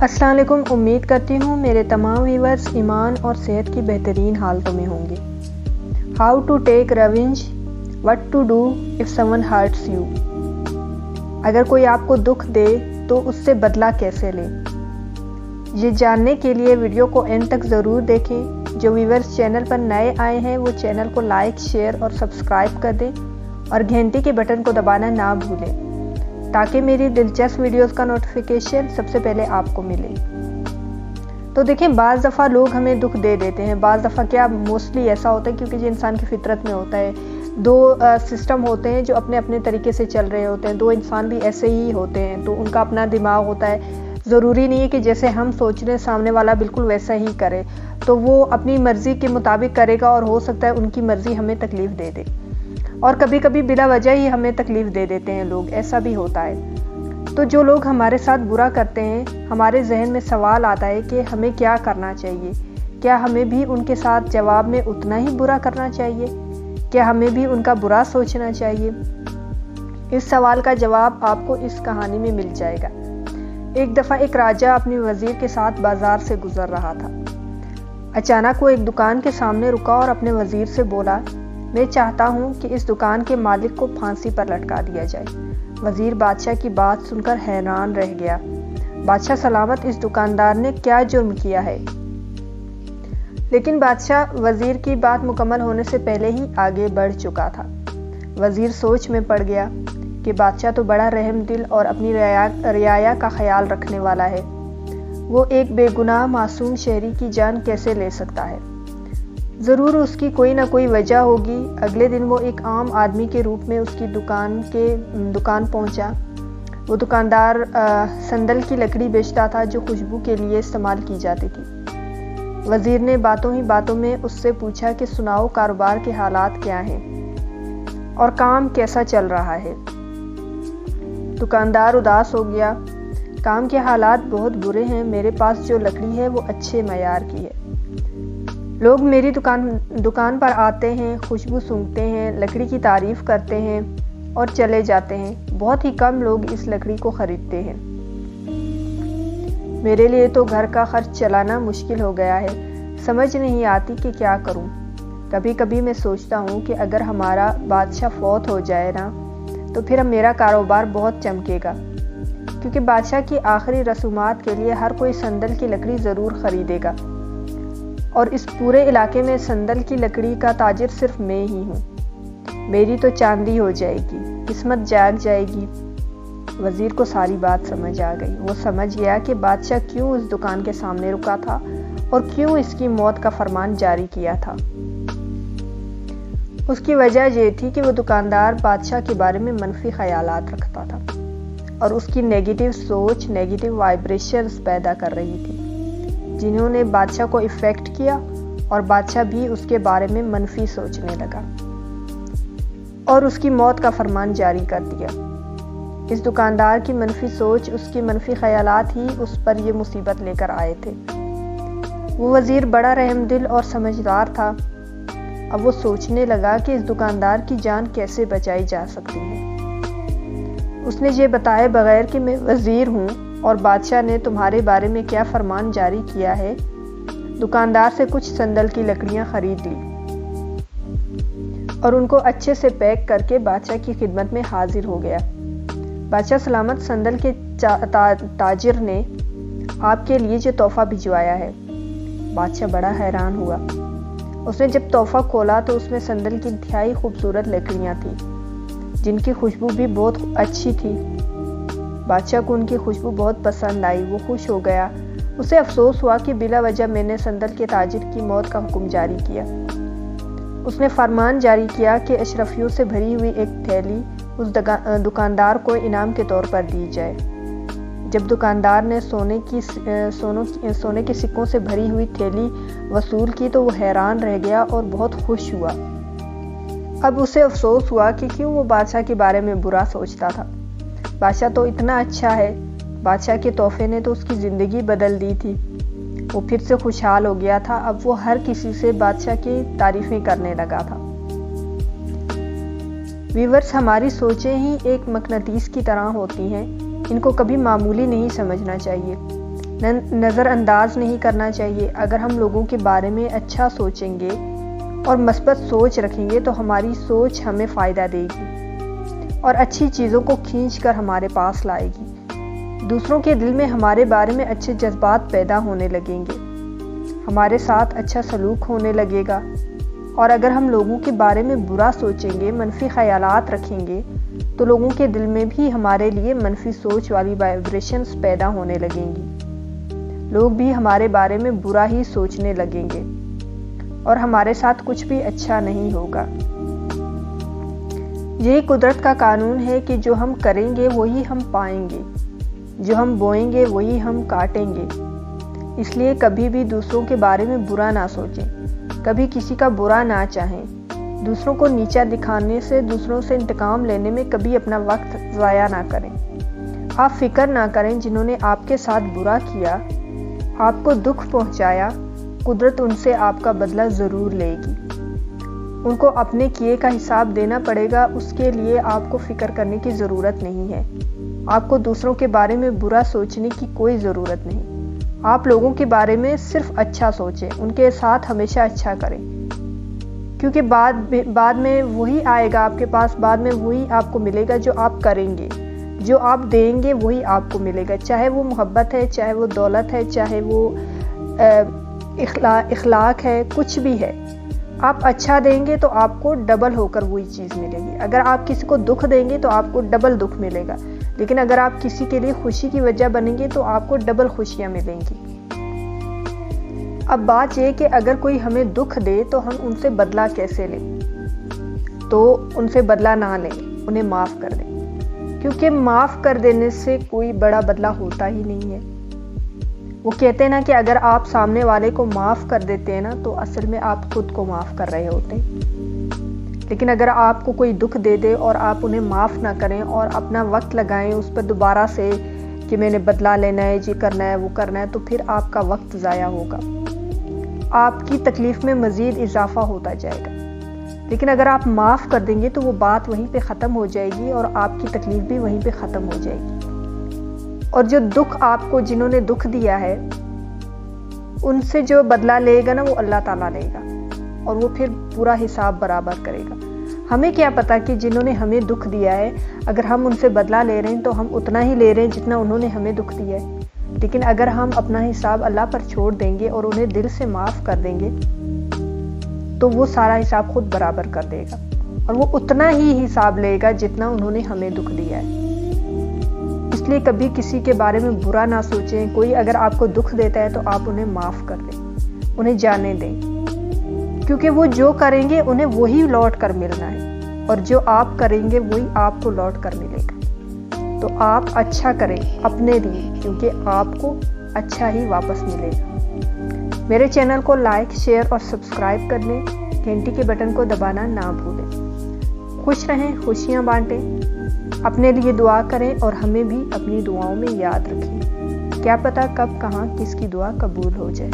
السلام علیکم، امید کرتی ہوں میرے تمام ویورز ایمان اور صحت کی بہترین حالتوں میں ہوں گے۔ How to take revenge, what to do if someone hurts you. اگر کوئی آپ کو دکھ دے تو اس سے بدلہ کیسے لیں، یہ جاننے کے لیے ویڈیو کو اینڈ تک ضرور دیکھیں۔ جو ویورز چینل پر نئے آئے ہیں وہ چینل کو لائک، شیئر اور سبسکرائب کر دیں اور گھنٹی کے بٹن کو دبانا نہ بھولیں تاکہ میری دلچسپ ویڈیوز کا نوٹیفیکیشن سب سے پہلے آپ کو ملے۔ تو دیکھیں، بعض دفعہ لوگ ہمیں دکھ دے دیتے ہیں، بعض دفعہ کیا موسٹلی ایسا ہوتا ہے کیونکہ یہ انسان کی فطرت میں ہوتا ہے۔ دو سسٹم ہوتے ہیں جو اپنے اپنے طریقے سے چل رہے ہوتے ہیں، دو انسان بھی ایسے ہی ہوتے ہیں، تو ان کا اپنا دماغ ہوتا ہے۔ ضروری نہیں ہے کہ جیسے ہم سوچ رہے ہیں سامنے والا بالکل ویسا ہی کرے، تو وہ اپنی مرضی کے مطابق کرے گا اور ہو سکتا ہے ان کی مرضی ہمیں تکلیف دے دے، اور کبھی کبھی بلا وجہ ہی ہمیں تکلیف دے دیتے ہیں لوگ، ایسا بھی ہوتا ہے۔ تو جو لوگ ہمارے ساتھ برا کرتے ہیں، ہمارے ذہن میں سوال آتا ہے کہ ہمیں کیا کرنا چاہیے؟ کیا ہمیں بھی ان کے ساتھ جواب میں اتنا ہی برا کرنا چاہیے؟ کیا ہمیں بھی ان کا برا سوچنا چاہیے؟ اس سوال کا جواب آپ کو اس کہانی میں مل جائے گا۔ ایک دفعہ ایک راجہ اپنی وزیر کے ساتھ بازار سے گزر رہا تھا۔ اچانک وہ ایک دکان کے سامنے رکا اور اپنے وزیر سے بولا، میں چاہتا ہوں کہ اس دکان کے مالک کو پھانسی پر لٹکا دیا جائے۔ وزیر بادشاہ کی بات سن کر حیران رہ گیا۔ بادشاہ سلامت، اس دکاندار نے کیا جرم کیا ہے؟ لیکن بادشاہ وزیر کی بات مکمل ہونے سے پہلے ہی آگے بڑھ چکا تھا۔ وزیر سوچ میں پڑ گیا کہ بادشاہ تو بڑا رحم دل اور اپنی رعایا کا خیال رکھنے والا ہے، وہ ایک بے گناہ معصوم شہری کی جان کیسے لے سکتا ہے؟ ضرور اس کی کوئی نہ کوئی وجہ ہوگی۔ اگلے دن وہ ایک عام آدمی کے روپ میں اس کی دکان پہنچا۔ وہ دکاندار سندل کی لکڑی بیچتا تھا جو خوشبو کے لیے استعمال کی جاتی تھی۔ وزیر نے باتوں ہی باتوں میں اس سے پوچھا کہ سناؤ، کاروبار کے حالات کیا ہیں اور کام کیسا چل رہا ہے؟ دکاندار اداس ہو گیا۔ کام کے حالات بہت برے ہیں، میرے پاس جو لکڑی ہے وہ اچھے معیار کی ہے۔ لوگ میری دکان پر آتے ہیں، خوشبو سونگھتے ہیں، لکڑی کی تعریف کرتے ہیں اور چلے جاتے ہیں۔ بہت ہی کم لوگ اس لکڑی کو خریدتے ہیں۔ میرے لیے تو گھر کا خرچ چلانا مشکل ہو گیا ہے، سمجھ نہیں آتی کہ کیا کروں۔ کبھی کبھی میں سوچتا ہوں کہ اگر ہمارا بادشاہ فوت ہو جائے نا تو پھر میرا کاروبار بہت چمکے گا، کیونکہ بادشاہ کی آخری رسومات کے لیے ہر کوئی سندل کی لکڑی ضرور خریدے گا، اور اس پورے علاقے میں سندل کی لکڑی کا تاجر صرف میں ہی ہوں۔ میری تو چاندی ہو جائے گی، قسمت جاگ جائے گی۔ وزیر کو ساری بات سمجھ آ گئی۔ وہ سمجھ گیا کہ بادشاہ کیوں اس دکان کے سامنے رکا تھا اور کیوں اس کی موت کا فرمان جاری کیا تھا۔ اس کی وجہ یہ تھی کہ وہ دکاندار بادشاہ کے بارے میں منفی خیالات رکھتا تھا اور اس کی نیگیٹو سوچ نیگیٹو وائبریشنز پیدا کر رہی تھی، جنہوں نے بادشاہ کو افیکٹ کیا، اور بادشاہ بھی اس کے بارے میں منفی سوچنے لگا اور اس کی موت کا فرمان جاری کر دیا۔ اس دکاندار کی منفی سوچ، اس کی منفی خیالات ہی اس پر یہ مصیبت لے کر آئے تھے۔ وہ وزیر بڑا رحم دل اور سمجھدار تھا۔ اب وہ سوچنے لگا کہ اس دکاندار کی جان کیسے بچائی جا سکتی ہے۔ اس نے یہ بتائے بغیر کہ میں وزیر ہوں اور بادشاہ نے تمہارے بارے میں کیا فرمان جاری کیا ہے، دکاندار سے کچھ سندل کی لکڑیاں خرید لی اور ان کو اچھے سے پیک کر کے بادشاہ کی خدمت میں حاضر ہو گیا۔ بادشاہ سلامت، سندل کے تاجر نے آپ کے لیے جو تحفہ بھجوایا ہے۔ بادشاہ بڑا حیران ہوا۔ اس نے جب تحفہ کھولا تو اس میں سندل کی انتہائی خوبصورت لکڑیاں تھیں، جن کی خوشبو بھی بہت اچھی تھی۔ بادشاہ کو ان کی خوشبو بہت پسند آئی، وہ خوش ہو گیا۔ اسے افسوس ہوا کہ بلا وجہ میں نے سندل کے تاجر کی موت کا حکم جاری کیا۔ اس نے فرمان جاری کیا کہ اشرفیوں سے بھری ہوئی ایک تھیلی اس دکاندار کو انعام کے طور پر دی جائے۔ جب دکاندار نے سونے کے سکوں سے بھری ہوئی تھیلی وصول کی تو وہ حیران رہ گیا اور بہت خوش ہوا۔ اب اسے افسوس ہوا کہ کیوں وہ بادشاہ کے بارے میں برا سوچتا تھا۔ بادشاہ تو اتنا اچھا ہے، بادشاہ کے تحفے نے تو اس کی زندگی بدل دی تھی۔ وہ پھر سے خوشحال ہو گیا تھا۔ اب وہ ہر کسی سے بادشاہ کی تعریفیں کرنے لگا تھا۔ ویورز، ہماری سوچیں ہی ایک مقناطیس کی طرح ہوتی ہیں۔ ان کو کبھی معمولی نہیں سمجھنا چاہیے، نظر انداز نہیں کرنا چاہیے۔ اگر ہم لوگوں کے بارے میں اچھا سوچیں گے اور مثبت سوچ رکھیں گے تو ہماری سوچ ہمیں فائدہ دے گی اور اچھی چیزوں کو کھینچ کر ہمارے پاس لائے گی۔ دوسروں کے دل میں ہمارے بارے میں اچھے جذبات پیدا ہونے لگیں گے، ہمارے ساتھ اچھا سلوک ہونے لگے گا۔ اور اگر ہم لوگوں کے بارے میں برا سوچیں گے، منفی خیالات رکھیں گے، تو لوگوں کے دل میں بھی ہمارے لیے منفی سوچ والی وائبریشنز پیدا ہونے لگیں گی۔ لوگ بھی ہمارے بارے میں برا ہی سوچنے لگیں گے اور ہمارے ساتھ کچھ بھی اچھا نہیں ہوگا۔ یہی قدرت کا قانون ہے کہ جو ہم کریں گے وہی ہم پائیں گے، جو ہم بوئیں گے وہی ہم کاٹیں گے۔ اس لیے کبھی بھی دوسروں کے بارے میں برا نہ سوچیں، کبھی کسی کا برا نہ چاہیں، دوسروں کو نیچا دکھانے سے، دوسروں سے انتقام لینے میں کبھی اپنا وقت ضائع نہ کریں۔ آپ فکر نہ کریں، جنہوں نے آپ کے ساتھ برا کیا، آپ کو دکھ پہنچایا، قدرت ان سے آپ کا بدلہ ضرور لے گی۔ ان کو اپنے کیے کا حساب دینا پڑے گا، اس کے لیے آپ کو فکر کرنے کی ضرورت نہیں ہے۔ آپ کو دوسروں کے بارے میں برا سوچنے کی کوئی ضرورت نہیں۔ آپ لوگوں کے بارے میں صرف اچھا سوچیں، ان کے ساتھ ہمیشہ اچھا کریں، کیونکہ بعد میں وہی آئے گا آپ کے پاس، بعد میں وہی آپ کو ملے گا جو آپ کریں گے، جو آپ دیں گے وہی آپ کو ملے گا، چاہے وہ محبت ہے، چاہے وہ دولت ہے، چاہے وہ اخلاق ہے، کچھ بھی ہے۔ آپ اچھا دیں گے تو آپ کو ڈبل ہو کر وہی چیز ملے گی۔ اگر آپ کسی کو دکھ دیں گے تو آپ کو ڈبل دکھ ملے گا، لیکن اگر آپ کسی کے لیے خوشی کی وجہ بنیں گے تو آپ کو ڈبل خوشیاں ملیں گی۔ اب بات یہ کہ اگر کوئی ہمیں دکھ دے تو ہم ان سے بدلہ کیسے لیں؟ تو ان سے بدلہ نہ لیں، انہیں معاف کر دیں، کیونکہ معاف کر دینے سے کوئی بڑا بدلہ ہوتا ہی نہیں ہے۔ وہ کہتے ہیں نا کہ اگر آپ سامنے والے کو معاف کر دیتے ہیں نا تو اصل میں آپ خود کو معاف کر رہے ہوتے ہیں۔ لیکن اگر آپ کو کوئی دکھ دے دے اور آپ انہیں معاف نہ کریں اور اپنا وقت لگائیں اس پر دوبارہ سے کہ میں نے بدلہ لینا ہے، یہ کرنا ہے، وہ کرنا ہے، تو پھر آپ کا وقت ضائع ہوگا، آپ کی تکلیف میں مزید اضافہ ہوتا جائے گا۔ لیکن اگر آپ معاف کر دیں گے تو وہ بات وہیں پہ ختم ہو جائے گی اور آپ کی تکلیف بھی وہیں پہ ختم ہو جائے گی۔ اور جو دکھ آپ کو جنہوں نے دکھ دیا ہے ان سے جو بدلہ لے گا نا وہ اللہ تعالیٰ لے گا اور وہ پھر پورا حساب برابر کرے گا۔ ہمیں کیا پتا کہ جنہوں نے ہمیں دکھ دیا ہے اگر ہم ان سے بدلہ لے رہے ہیں تو ہم اتنا ہی لے رہے ہیں جتنا انہوں نے ہمیں دکھ دیا ہے، لیکن اگر ہم اپنا حساب اللہ پر چھوڑ دیں گے اور انہیں دل سے معاف کر دیں گے تو وہ سارا حساب خود برابر کر دے گا اور وہ اتنا ہی حساب لے گا جتنا انہوں نے ہمیں دکھ دیا ہے۔ اس لیے کبھی کسی کے بارے میں برا نہ سوچیں۔ کوئی اگر آپ کو دکھ دیتا ہے تو آپ انہیں معاف کر دیں، انہیں جانے دیں، کیونکہ وہ جو کریں گے انہیں وہی لوٹ کر ملنا ہے اور جو آپ کریں گے وہی آپ کو لوٹ کر ملے گا۔ تو آپ اچھا کریں اپنے لیے، کیونکہ آپ کو اچھا ہی واپس ملے گا۔ میرے چینل کو لائک، شیئر اور سبسکرائب کر لیں، گھنٹی کے بٹن کو دبانا نہ بھولیں۔ خوش رہیں، خوشیاں بانٹیں، اپنے لیے دعا کریں اور ہمیں بھی اپنی دعاؤں میں یاد رکھیں۔ کیا پتہ کب کہاں کس کی دعا قبول ہو جائے۔